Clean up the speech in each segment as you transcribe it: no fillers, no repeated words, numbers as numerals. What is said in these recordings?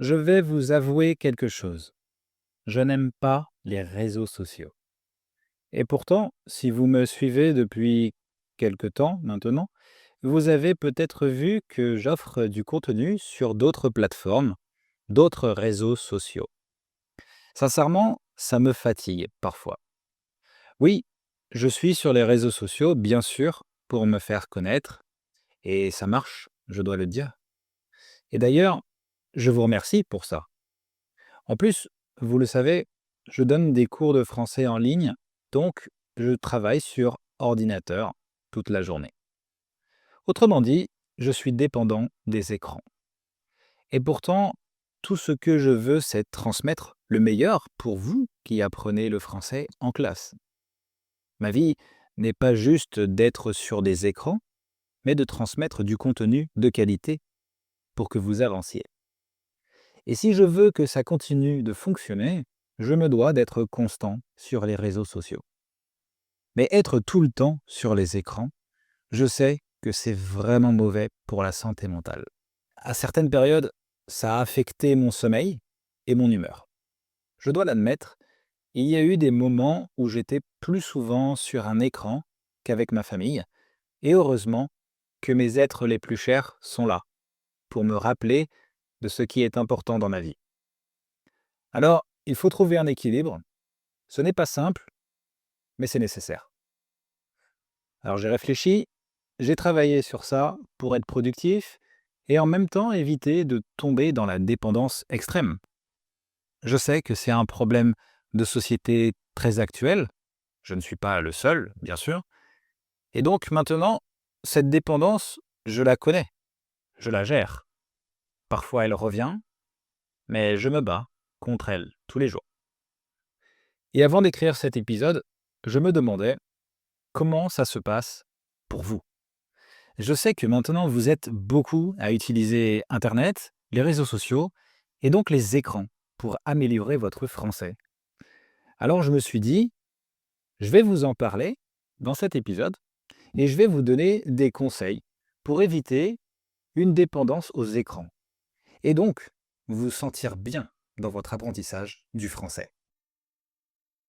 Je vais vous avouer quelque chose. Je n'aime pas les réseaux sociaux. Et pourtant, si vous me suivez depuis quelque temps maintenant, vous avez peut-être vu que j'offre du contenu sur d'autres plateformes, d'autres réseaux sociaux. Sincèrement, ça me fatigue parfois. Oui, je suis sur les réseaux sociaux, bien sûr, pour me faire connaître, et ça marche, je dois le dire. Et d'ailleurs, je vous remercie pour ça. En plus, vous le savez, je donne des cours de français en ligne, donc je travaille sur ordinateur toute la journée. Autrement dit, je suis dépendant des écrans. Et pourtant, tout ce que je veux, c'est transmettre le meilleur pour vous qui apprenez le français en classe. Ma vie n'est pas juste d'être sur des écrans, mais de transmettre du contenu de qualité pour que vous avanciez. Et si je veux que ça continue de fonctionner, je me dois d'être constant sur les réseaux sociaux. Mais être tout le temps sur les écrans, je sais que c'est vraiment mauvais pour la santé mentale. À certaines périodes, ça a affecté mon sommeil et mon humeur. Je dois l'admettre, il y a eu des moments où j'étais plus souvent sur un écran qu'avec ma famille, et heureusement que mes êtres les plus chers sont là pour me rappeler de ce qui est important dans ma vie. Alors, il faut trouver un équilibre. Ce n'est pas simple, mais c'est nécessaire. Alors j'ai réfléchi, j'ai travaillé sur ça pour être productif et en même temps éviter de tomber dans la dépendance extrême. Je sais que c'est un problème de société très actuel, je ne suis pas le seul, bien sûr, et donc maintenant, cette dépendance, je la connais, je la gère. Parfois elle revient, mais je me bats contre elle tous les jours. Et avant d'écrire cet épisode, je me demandais comment ça se passe pour vous. Je sais que maintenant vous êtes beaucoup à utiliser Internet, les réseaux sociaux et donc les écrans pour améliorer votre français. Alors je me suis dit, je vais vous en parler dans cet épisode et je vais vous donner des conseils pour éviter une dépendance aux écrans et donc vous sentir bien dans votre apprentissage du français.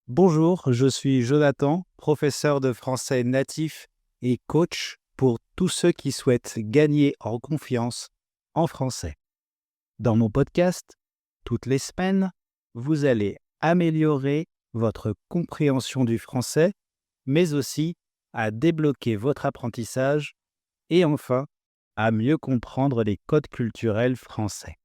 Bonjour, je suis Jonathan, professeur de français natif et coach pour tous ceux qui souhaitent gagner en confiance en français. Dans mon podcast, toutes les semaines, vous allez améliorer votre compréhension du français, mais aussi à débloquer votre apprentissage et enfin à mieux comprendre les codes culturels français.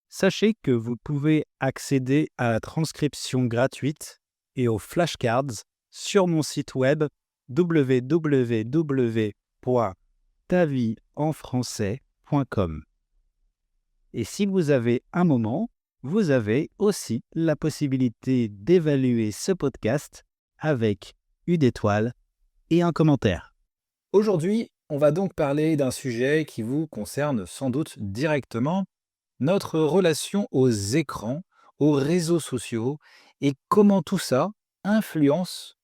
Sachez que vous pouvez accéder à la transcription gratuite et aux flashcards sur mon site web www.tavieenfrançais.com. Et si vous avez un moment, vous avez aussi la possibilité d'évaluer ce podcast avec une étoile et un commentaire. Aujourd'hui, on va donc parler d'un sujet qui vous concerne sans doute directement, notre relation aux écrans, aux réseaux sociaux et comment tout ça influence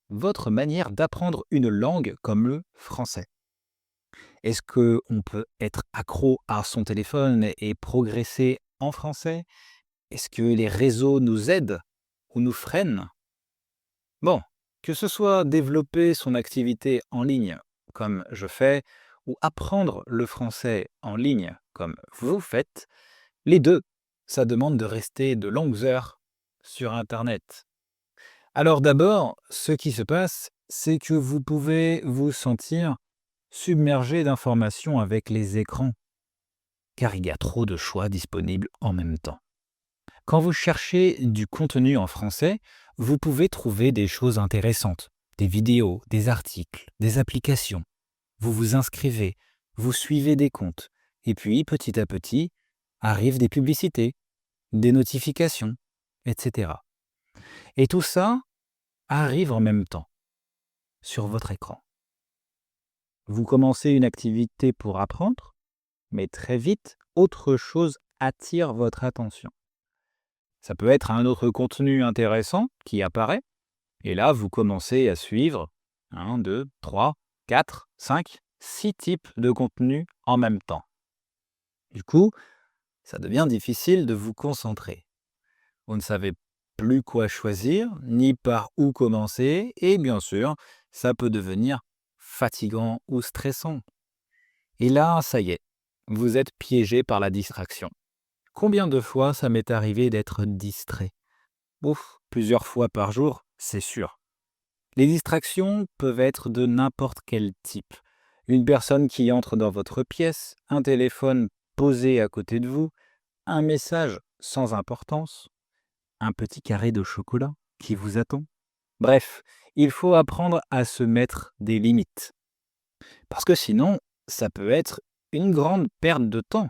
votre manière d'apprendre une langue comme le français. Est-ce qu'on peut être accro à son téléphone et progresser en français? Est-ce que les réseaux nous aident ou nous freinent? Bon, que ce soit développer son activité en ligne comme je fais, ou apprendre le français en ligne comme vous faites, les deux, ça demande de rester de longues heures sur Internet. Alors d'abord, ce qui se passe, c'est que vous pouvez vous sentir submergé d'informations avec les écrans, car il y a trop de choix disponibles en même temps. Quand vous cherchez du contenu en français, vous pouvez trouver des choses intéressantes, des vidéos, des articles, des applications. Vous vous inscrivez, vous suivez des comptes, et puis petit à petit, arrivent des publicités, des notifications, etc. Et tout ça arrive en même temps, sur votre écran. Vous commencez une activité pour apprendre, mais très vite, autre chose attire votre attention. Ça peut être un autre contenu intéressant qui apparaît, et là, vous commencez à suivre 1, 2, 3, 4, 5, 6 types de contenus en même temps. Du coup, Ça devient difficile de vous concentrer. Vous ne savez plus quoi choisir, ni par où commencer, et bien sûr, ça peut devenir fatigant ou stressant. Et là, ça y est, vous êtes piégé par la distraction. Combien de fois ça m'est arrivé d'être distrait? Ouf, plusieurs fois par jour, c'est sûr. Les distractions peuvent être de n'importe quel type. Une personne qui entre dans votre pièce, un téléphone posé à côté de vous, un message sans importance, un petit carré de chocolat qui vous attend. Bref, il faut apprendre à se mettre des limites. Parce que sinon, ça peut être une grande perte de temps,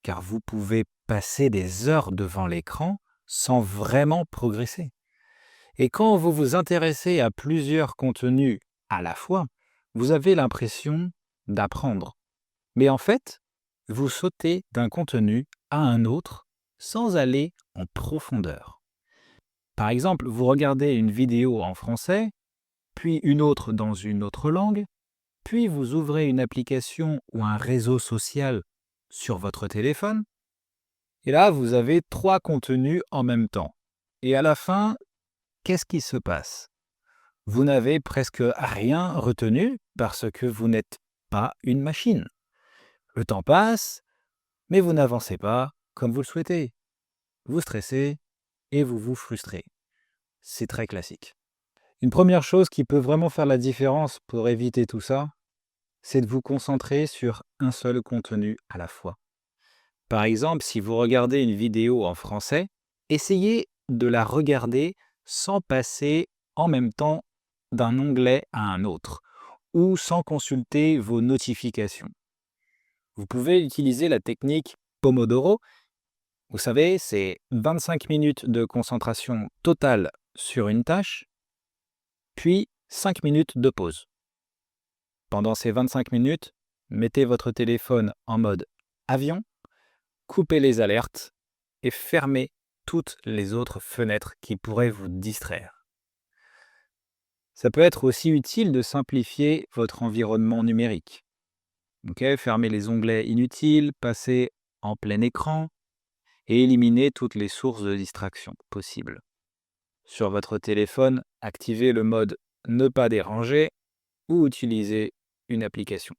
car vous pouvez passer des heures devant l'écran sans vraiment progresser. Et quand vous vous intéressez à plusieurs contenus à la fois, vous avez l'impression d'apprendre. Mais en fait, vous sautez d'un contenu à un autre sans aller en profondeur. Par exemple, vous regardez une vidéo en français, puis une autre dans une autre langue, puis vous ouvrez une application ou un réseau social sur votre téléphone, et là, vous avez 3 contenus en même temps. Et à la fin, qu'est-ce qui se passe? Vous n'avez presque rien retenu parce que vous n'êtes pas une machine. Le temps passe, mais vous n'avancez pas comme vous le souhaitez. Vous stressez et vous vous frustrez. C'est très classique. Une première chose qui peut vraiment faire la différence pour éviter tout ça, c'est de vous concentrer sur un seul contenu à la fois. Par exemple, si vous regardez une vidéo en français, essayez de la regarder sans passer en même temps d'un onglet à un autre ou sans consulter vos notifications. Vous pouvez utiliser la technique Pomodoro. Vous savez, c'est 25 minutes de concentration totale sur une tâche, puis 5 minutes de pause. Pendant ces 25 minutes, mettez votre téléphone en mode avion, coupez les alertes et fermez toutes les autres fenêtres qui pourraient vous distraire. Ça peut être aussi utile de simplifier votre environnement numérique. Fermez les onglets inutiles, passez en plein écran et éliminez toutes les sources de distraction possibles. Sur votre téléphone, activez le mode ne pas déranger ou utilisez une application.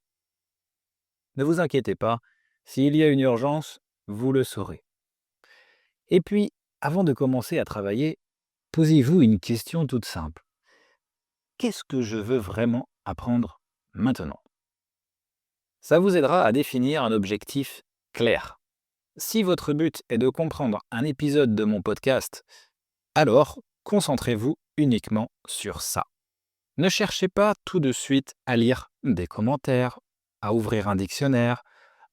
Ne vous inquiétez pas, s'il y a une urgence, vous le saurez. Et puis, avant de commencer à travailler, posez-vous une question toute simple. Qu'est-ce que je veux vraiment apprendre maintenant? Ça vous aidera à définir un objectif clair. Si votre but est de comprendre un épisode de mon podcast, alors concentrez-vous uniquement sur ça. Ne cherchez pas tout de suite à lire des commentaires, à ouvrir un dictionnaire,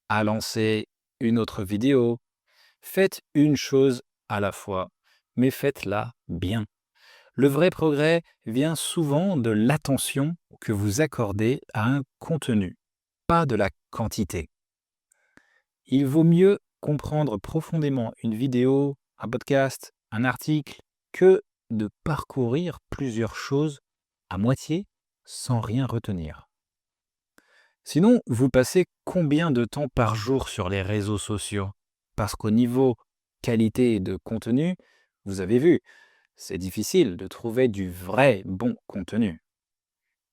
à lancer une autre vidéo. Faites une chose à la fois, mais faites-la bien. Le vrai progrès vient souvent de l'attention que vous accordez à un contenu, pas de la quantité. Il vaut mieux comprendre profondément une vidéo, un podcast, un article, que de parcourir plusieurs choses à moitié sans rien retenir. Sinon, vous passez combien de temps par jour sur les réseaux sociaux? Parce qu'au niveau qualité de contenu, vous avez vu, c'est difficile de trouver du vrai bon contenu.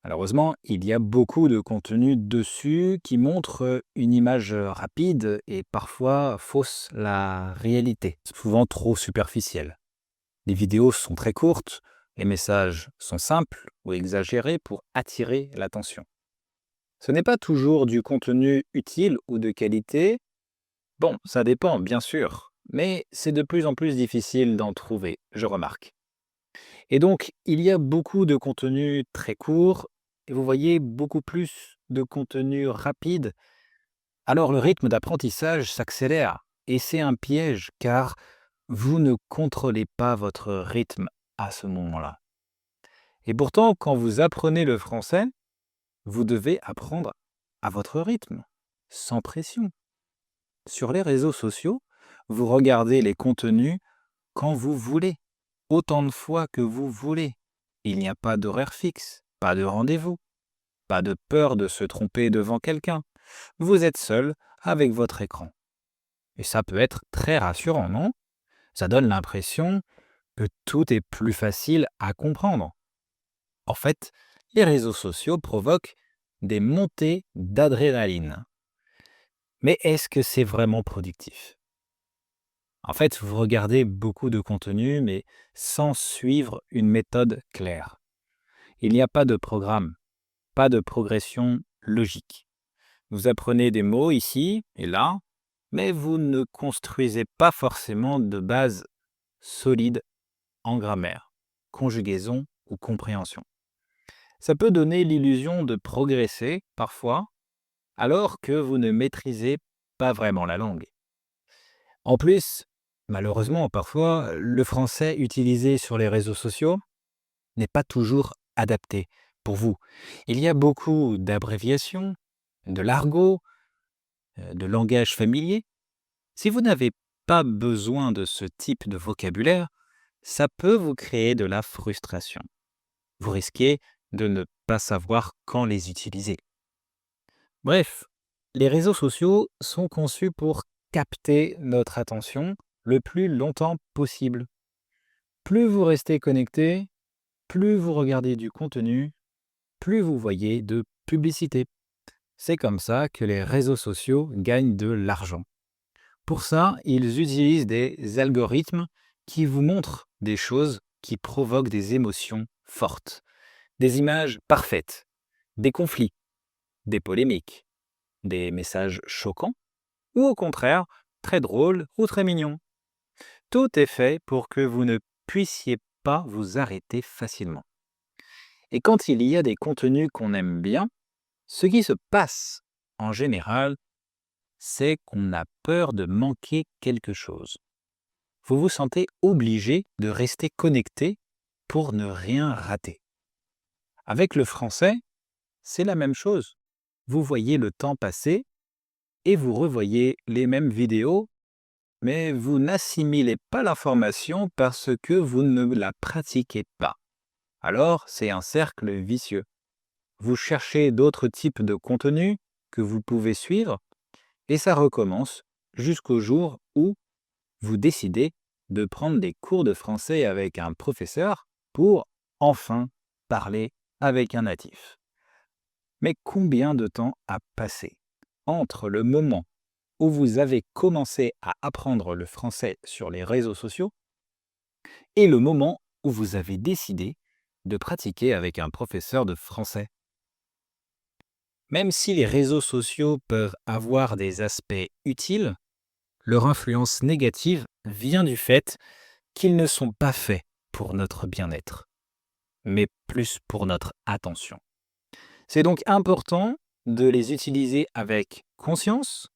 Malheureusement, il y a beaucoup de contenu dessus qui montre une image rapide et parfois fausse la réalité, souvent trop superficielle. Les vidéos sont très courtes, les messages sont simples ou exagérés pour attirer l'attention. Ce n'est pas toujours du contenu utile ou de qualité. Bon, ça dépend, bien sûr, mais c'est de plus en plus difficile d'en trouver, je remarque. Et donc, il y a beaucoup de contenu très court et vous voyez beaucoup plus de contenu rapide. Alors le rythme d'apprentissage s'accélère et c'est un piège car vous ne contrôlez pas votre rythme à ce moment-là. Et pourtant, quand vous apprenez le français, vous devez apprendre à votre rythme, sans pression. Sur les réseaux sociaux, vous regardez les contenus quand vous voulez, autant de fois que vous voulez. Il n'y a pas d'horaire fixe, pas de rendez-vous, pas de peur de se tromper devant quelqu'un. Vous êtes seul avec votre écran. Et ça peut être très rassurant, non? Ça donne l'impression que tout est plus facile à comprendre. En fait, les réseaux sociaux provoquent des montées d'adrénaline. Mais est-ce que c'est vraiment productif? En fait, vous regardez beaucoup de contenu, mais sans suivre une méthode claire. Il n'y a pas de programme, pas de progression logique. Vous apprenez des mots ici et là, mais vous ne construisez pas forcément de base solide en grammaire, conjugaison ou compréhension. Ça peut donner l'illusion de progresser parfois, alors que vous ne maîtrisez pas vraiment la langue. En plus, malheureusement, parfois, le français utilisé sur les réseaux sociaux n'est pas toujours adapté pour vous. Il y a beaucoup d'abréviations, de l'argot, de langage familier. Si vous n'avez pas besoin de ce type de vocabulaire, ça peut vous créer de la frustration. Vous risquez de ne pas savoir quand les utiliser. Bref, les réseaux sociaux sont conçus pour capter notre attention le plus longtemps possible. Plus vous restez connecté, plus vous regardez du contenu, plus vous voyez de publicité. C'est comme ça que les réseaux sociaux gagnent de l'argent. Pour ça, ils utilisent des algorithmes qui vous montrent des choses qui provoquent des émotions fortes, des images parfaites, des conflits, des polémiques, des messages choquants ou au contraire très drôles ou très mignons. Tout est fait pour que vous ne puissiez pas vous arrêter facilement. Et quand il y a des contenus qu'on aime bien, ce qui se passe en général, c'est qu'on a peur de manquer quelque chose. Vous vous sentez obligé de rester connecté pour ne rien rater. Avec le français, c'est la même chose. Vous voyez le temps passer et vous revoyez les mêmes vidéos, mais vous n'assimilez pas l'information parce que vous ne la pratiquez pas. Alors, c'est un cercle vicieux. Vous cherchez d'autres types de contenus que vous pouvez suivre et ça recommence jusqu'au jour où vous décidez de prendre des cours de français avec un professeur pour enfin parler avec un natif. Mais combien de temps a passé entre le moment où vous avez commencé à apprendre le français sur les réseaux sociaux et le moment où vous avez décidé de pratiquer avec un professeur de français? Même si les réseaux sociaux peuvent avoir des aspects utiles, leur influence négative vient du fait qu'ils ne sont pas faits pour notre bien-être, mais plus pour notre attention. C'est donc important de les utiliser avec conscience,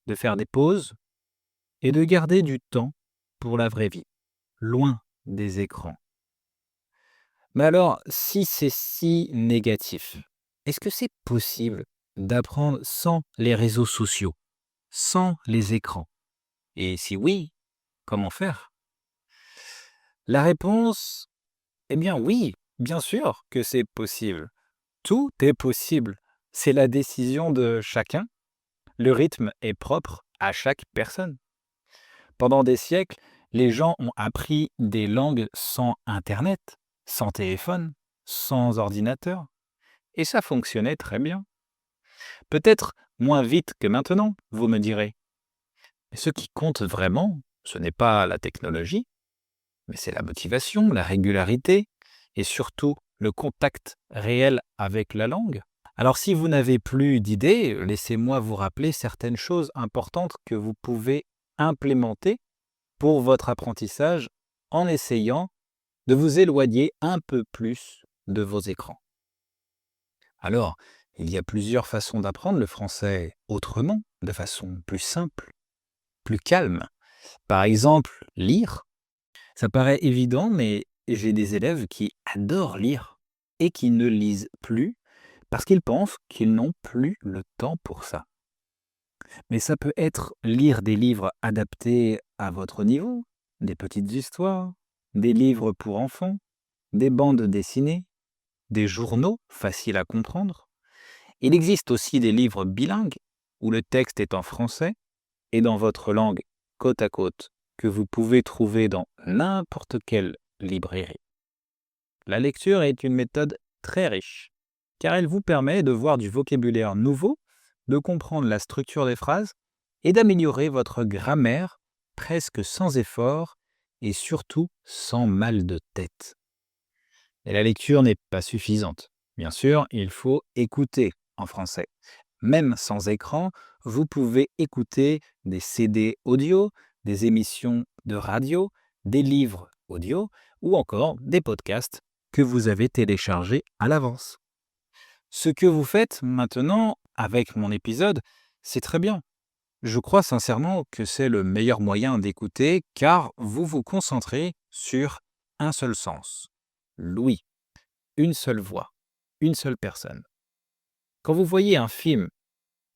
de faire des pauses et de garder du temps pour la vraie vie, loin des écrans. Mais alors, si c'est si négatif, est-ce que c'est possible d'apprendre sans les réseaux sociaux, sans les écrans? Et si oui, comment faire? La réponse, eh bien oui, bien sûr que c'est possible. Tout est possible. C'est la décision de chacun. Le rythme est propre à chaque personne. Pendant des siècles, les gens ont appris des langues sans Internet, sans téléphone, sans ordinateur. Et ça fonctionnait très bien. Peut-être moins vite que maintenant, vous me direz. Mais ce qui compte vraiment, ce n'est pas la technologie, mais c'est la motivation, la régularité et surtout le contact réel avec la langue. Alors si vous n'avez plus d'idées, laissez-moi vous rappeler certaines choses importantes que vous pouvez implémenter pour votre apprentissage en essayant de vous éloigner un peu plus de vos écrans. Alors, il y a plusieurs façons d'apprendre le français autrement, de façon plus simple, plus calme. Par exemple, lire. Ça paraît évident, mais j'ai des élèves qui adorent lire et qui ne lisent plus parce qu'ils pensent qu'ils n'ont plus le temps pour ça. Mais ça peut être lire des livres adaptés à votre niveau, des petites histoires, des livres pour enfants, des bandes dessinées, des journaux faciles à comprendre. Il existe aussi des livres bilingues où le texte est en français et dans votre langue côte à côte que vous pouvez trouver dans n'importe quelle librairie. La lecture est une méthode très riche, car elle vous permet de voir du vocabulaire nouveau, de comprendre la structure des phrases et d'améliorer votre grammaire presque sans effort et surtout sans mal de tête. Et la lecture n'est pas suffisante. Bien sûr, il faut écouter en français. Même sans écran, vous pouvez écouter des CD audio, des émissions de radio, des livres audio ou encore des podcasts que vous avez téléchargés à l'avance. Ce que vous faites maintenant avec mon épisode, c'est très bien. Je crois sincèrement que c'est le meilleur moyen d'écouter car vous vous concentrez sur un seul sens. L'ouïe, une seule voix, une seule personne. Quand vous voyez un film,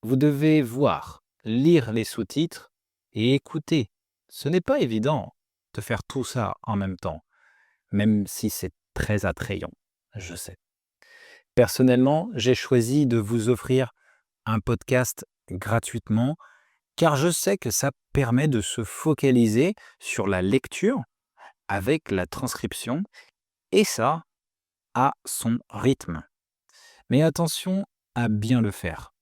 vous devez voir, lire les sous-titres et écouter. Ce n'est pas évident de faire tout ça en même temps, même si c'est très attrayant, je sais. Personnellement, j'ai choisi de vous offrir un podcast gratuitement car je sais que ça permet de se focaliser sur la lecture avec la transcription et ça à son rythme. Mais attention à bien le faire.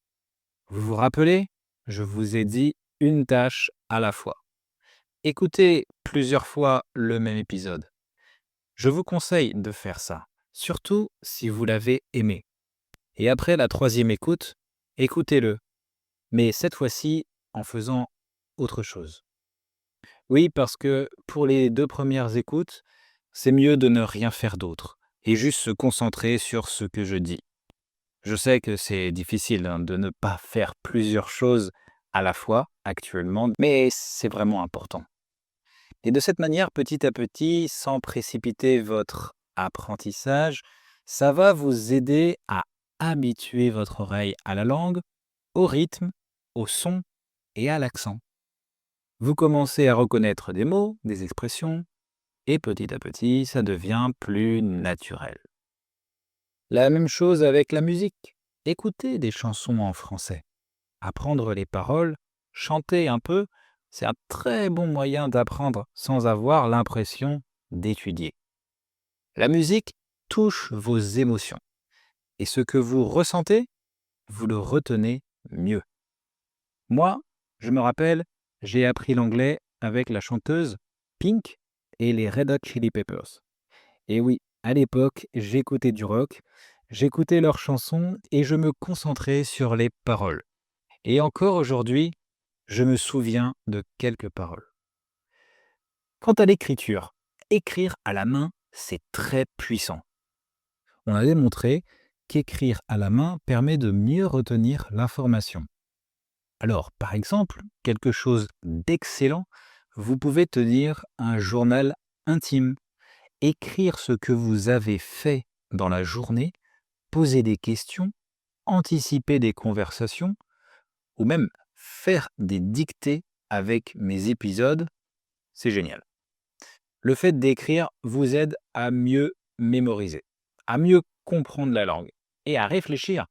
Vous vous rappelez, je vous ai dit une tâche à la fois. Écoutez plusieurs fois le même épisode. Je vous conseille de faire ça, surtout si vous l'avez aimé. Et après la troisième écoute, écoutez-le, mais cette fois-ci en faisant autre chose. Oui, parce que pour les 2 premières écoutes, c'est mieux de ne rien faire d'autre et juste se concentrer sur ce que je dis. Je sais que c'est difficile, de ne pas faire plusieurs choses à la fois actuellement, mais c'est vraiment important. Et de cette manière, petit à petit, sans précipiter votre apprentissage, ça va vous aider à habituer votre oreille à la langue, au rythme, au son et à l'accent. Vous commencez à reconnaître des mots, des expressions, et petit à petit, ça devient plus naturel. La même chose avec la musique. Écoutez des chansons en français. Apprendre les paroles, chanter un peu, c'est un très bon moyen d'apprendre sans avoir l'impression d'étudier. La musique touche vos émotions. Et ce que vous ressentez, vous le retenez mieux. Moi, je me rappelle, j'ai appris l'anglais avec la chanteuse Pink et les Red Hot Chili Peppers. Et oui, à l'époque, j'écoutais du rock, j'écoutais leurs chansons et je me concentrais sur les paroles. Et encore aujourd'hui, je me souviens de quelques paroles. Quant à l'écriture, écrire à la main, c'est très puissant. On a démontré qu'écrire à la main permet de mieux retenir l'information. Alors, par exemple, quelque chose d'excellent, vous pouvez tenir un journal intime, écrire ce que vous avez fait dans la journée, poser des questions, anticiper des conversations, ou même faire des dictées avec mes épisodes, c'est génial. Le fait d'écrire vous aide à mieux mémoriser, à mieux comprendre la langue et à réfléchir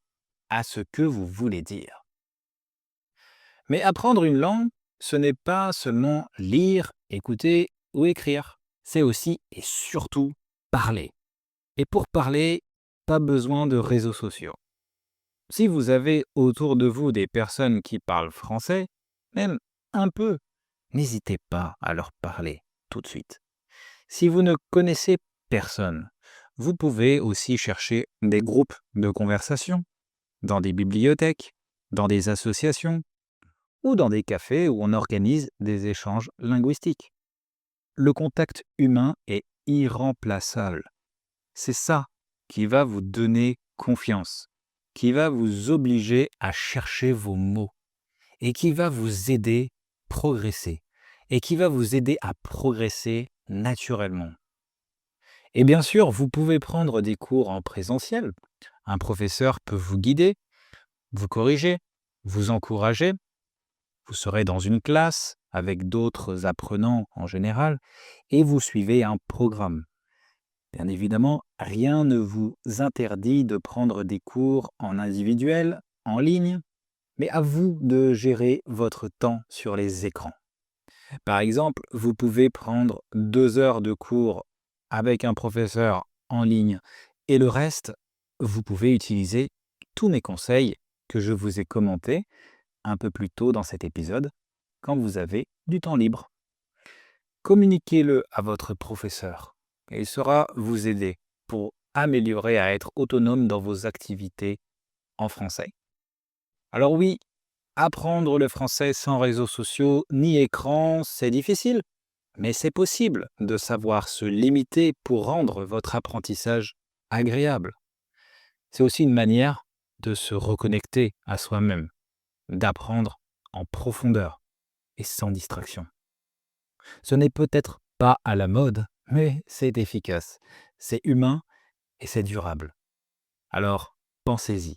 à ce que vous voulez dire. Mais apprendre une langue, ce n'est pas seulement lire, écouter ou écrire. C'est aussi et surtout parler. Et pour parler, pas besoin de réseaux sociaux. Si vous avez autour de vous des personnes qui parlent français, même un peu, n'hésitez pas à leur parler tout de suite. Si vous ne connaissez personne, vous pouvez aussi chercher des groupes de conversation dans des bibliothèques, dans des associations ou dans des cafés où on organise des échanges linguistiques. Le contact humain est irremplaçable. C'est ça qui va vous donner confiance, qui va vous obliger à chercher vos mots et qui va vous aider à progresser et qui va vous aider à progresser naturellement. Et bien sûr, vous pouvez prendre des cours en présentiel. Un professeur peut vous guider, vous corriger, vous encourager. Vous serez dans une classe avec d'autres apprenants en général et vous suivez un programme. Bien évidemment, rien ne vous interdit de prendre des cours en individuel, en ligne, Mais à vous de gérer votre temps sur les écrans. Par exemple, vous pouvez prendre 2 heures de cours avec un professeur en ligne et le reste, vous pouvez utiliser tous mes conseils que je vous ai commentés un peu plus tôt dans cet épisode quand vous avez du temps libre. Communiquez-le à votre professeur et il saura vous aider pour améliorer à être autonome dans vos activités en français. Alors oui, apprendre le français sans réseaux sociaux ni écran, c'est difficile, mais c'est possible de savoir se limiter pour rendre votre apprentissage agréable. C'est aussi une manière de se reconnecter à soi-même, d'apprendre en profondeur et sans distraction. Ce n'est peut-être pas à la mode, mais c'est efficace, c'est humain et c'est durable. Alors, pensez-y.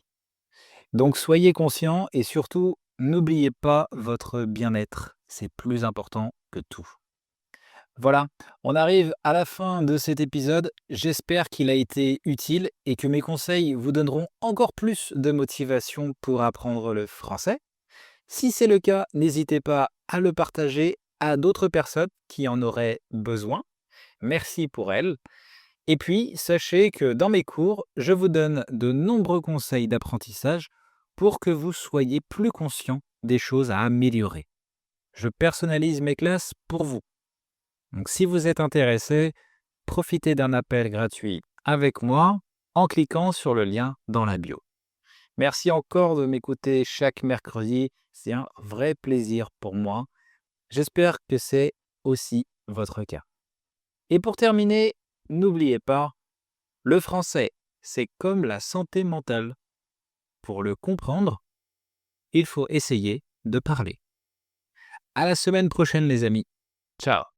Donc soyez conscient et surtout, n'oubliez pas votre bien-être, c'est plus important que tout. Voilà, on arrive à la fin de cet épisode. J'espère qu'il a été utile et que mes conseils vous donneront encore plus de motivation pour apprendre le français. Si c'est le cas, n'hésitez pas à le partager à d'autres personnes qui en auraient besoin. Merci pour elles. Et puis, sachez que dans mes cours, je vous donne de nombreux conseils d'apprentissage pour que vous soyez plus conscient des choses à améliorer. Je personnalise mes classes pour vous. Donc si vous êtes intéressé, profitez d'un appel gratuit avec moi en cliquant sur le lien dans la bio. Merci encore de m'écouter chaque mercredi, c'est un vrai plaisir pour moi. J'espère que c'est aussi votre cas. Et pour terminer, n'oubliez pas, le français, c'est comme la santé mentale. Pour le comprendre, il faut essayer de parler. À la semaine prochaine les amis. Ciao.